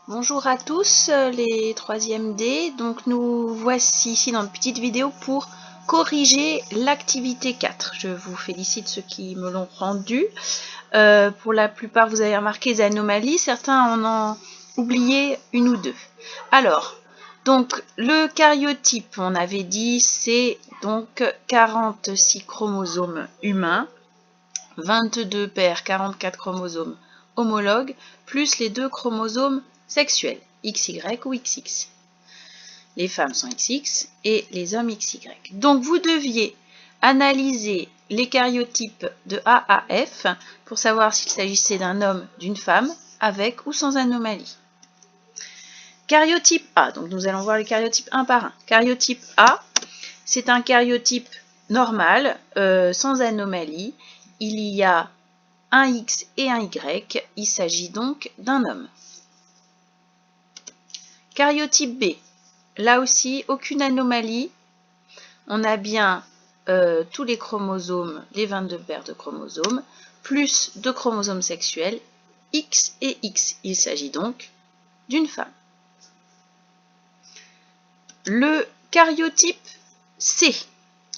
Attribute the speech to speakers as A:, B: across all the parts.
A: Bonjour à tous les 3e D, donc nous voici ici dans une petite vidéo pour corriger l'activité 4. Je vous félicite ceux qui me l'ont rendu. Pour la plupart vous avez remarqué les anomalies, certains en ont oublié une ou deux. Alors, donc le karyotype, on avait dit, c'est donc 46 chromosomes humains, 22 paires, 44 chromosomes homologues, plus les 2 chromosomes sexuels, XY ou XX. Les femmes sont XX et les hommes XY. Donc vous deviez analyser les karyotypes de A à F pour savoir s'il s'agissait d'un homme, d'une femme, avec ou sans anomalie. Karyotype A, donc nous allons voir les karyotypes un par un. Karyotype A, c'est un karyotype normal, sans anomalie. Il y a un X et un Y, il s'agit donc d'un homme. Karyotype B, là aussi, aucune anomalie. On a bien tous les chromosomes, les 22 paires de chromosomes, plus 2 chromosomes sexuels, X et X. Il s'agit donc d'une femme. Le karyotype C.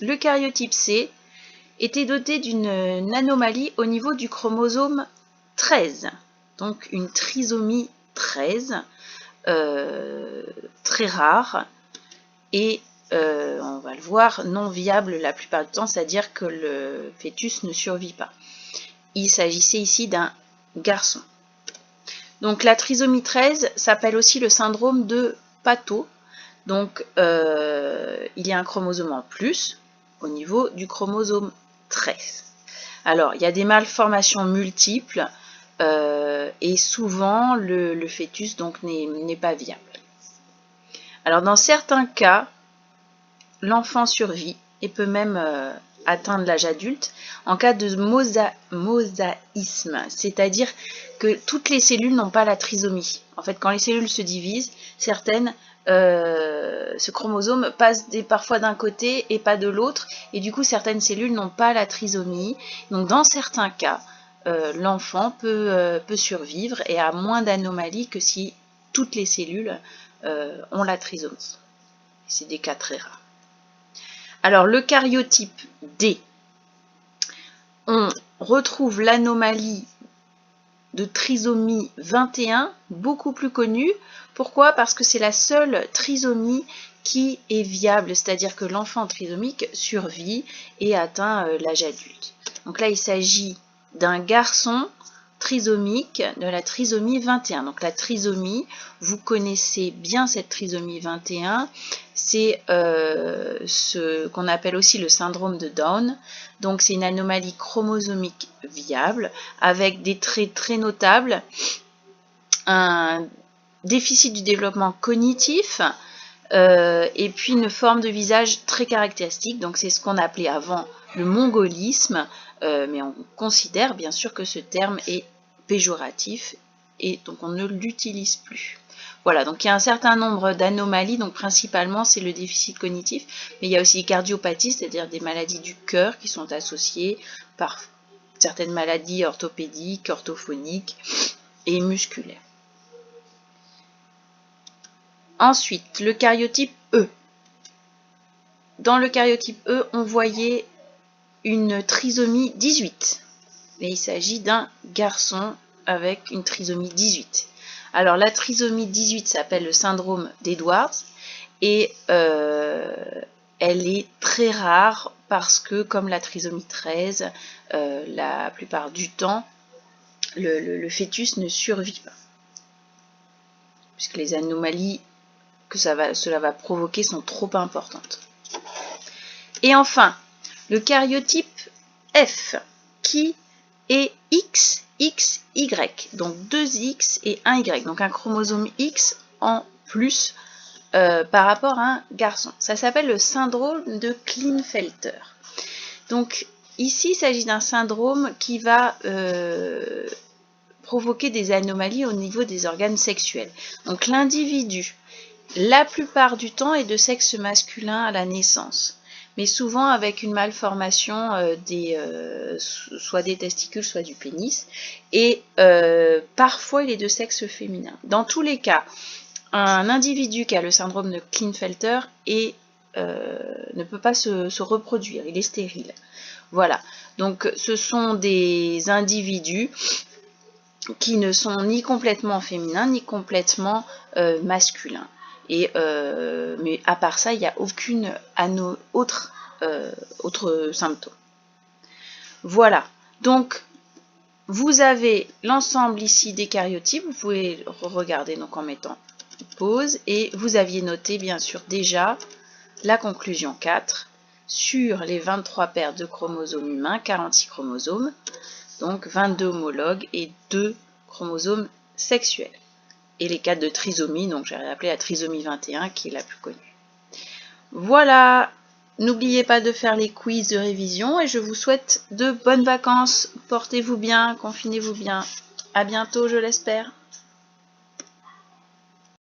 A: Le karyotype C était doté d'une anomalie au niveau du chromosome 13. Donc une trisomie 13, très rare, et on va le voir, non viable la plupart du temps, c'est-à-dire que le fœtus ne survit pas. Il s'agissait ici d'un garçon. Donc la trisomie 13 s'appelle aussi le syndrome de Patot. Donc il y a un chromosome en plus au niveau du chromosome 13. Alors il y a des malformations multiples et souvent le fœtus donc n'est pas viable. Alors dans certains cas, l'enfant survit et peut même atteindre l'âge adulte en cas de mosaïsme, c'est-à-dire que toutes les cellules n'ont pas la trisomie. En fait, quand les cellules se divisent, certaines, ce chromosome passe parfois d'un côté et pas de l'autre, et du coup certaines cellules n'ont pas la trisomie. Donc dans certains cas, l'enfant peut survivre et a moins d'anomalies que si toutes les cellules ont la trisomie. C'est des cas très rares. Alors, le karyotype D, on retrouve l'anomalie de trisomie 21, beaucoup plus connue. Pourquoi? Parce que c'est la seule trisomie qui est viable, c'est-à-dire que l'enfant trisomique survit et atteint l'âge adulte. Donc là, il s'agit d'un garçon trisomique de la trisomie 21. Donc la trisomie, vous connaissez bien cette trisomie 21, c'est ce qu'on appelle aussi le syndrome de Down. Donc c'est une anomalie chromosomique viable avec des traits très notables, un déficit du développement cognitif et puis une forme de visage très caractéristique. Donc c'est ce qu'on appelait avant le mongolisme, mais on considère bien sûr que ce terme est péjoratif et donc on ne l'utilise plus. Voilà, donc il y a un certain nombre d'anomalies, donc principalement c'est le déficit cognitif, mais il y a aussi des cardiopathies, c'est-à-dire des maladies du cœur qui sont associées par certaines maladies orthopédiques, orthophoniques et musculaires. Ensuite, le karyotype E. Dans le karyotype E, on voyait une trisomie 18. Et il s'agit d'un garçon avec une trisomie 18. Alors la trisomie 18 s'appelle le syndrome d'Edwards et elle est très rare parce que comme la trisomie 13, la plupart du temps, le fœtus ne survit pas. Puisque les anomalies que cela va provoquer sont trop importantes. Et enfin, le karyotype F, qui est XXY, donc 2 X et 1 Y, donc un chromosome X en plus par rapport à un garçon. Ça s'appelle le syndrome de Klinefelter. Donc ici, il s'agit d'un syndrome qui va provoquer des anomalies au niveau des organes sexuels. Donc l'individu, la plupart du temps, est de sexe masculin à la naissance. mais souvent avec une malformation soit des testicules, soit du pénis, et parfois il est de sexe féminin. Dans tous les cas, un individu qui a le syndrome de Klinefelter ne peut pas se reproduire, il est stérile. Voilà, donc ce sont des individus qui ne sont ni complètement féminins, ni complètement masculins. Mais à part ça, il n'y a aucune autre symptôme. Voilà, donc vous avez l'ensemble ici des caryotypes, vous pouvez regarder donc en mettant pause, et vous aviez noté bien sûr déjà la conclusion 4 sur les 23 paires de chromosomes humains, 46 chromosomes, donc 22 homologues et 2 chromosomes sexuels. Et les cas de trisomie, donc j'ai rappelé la trisomie 21 qui est la plus connue. Voilà, n'oubliez pas de faire les quiz de révision et je vous souhaite de bonnes vacances. Portez-vous bien, confinez-vous bien. À bientôt, je l'espère.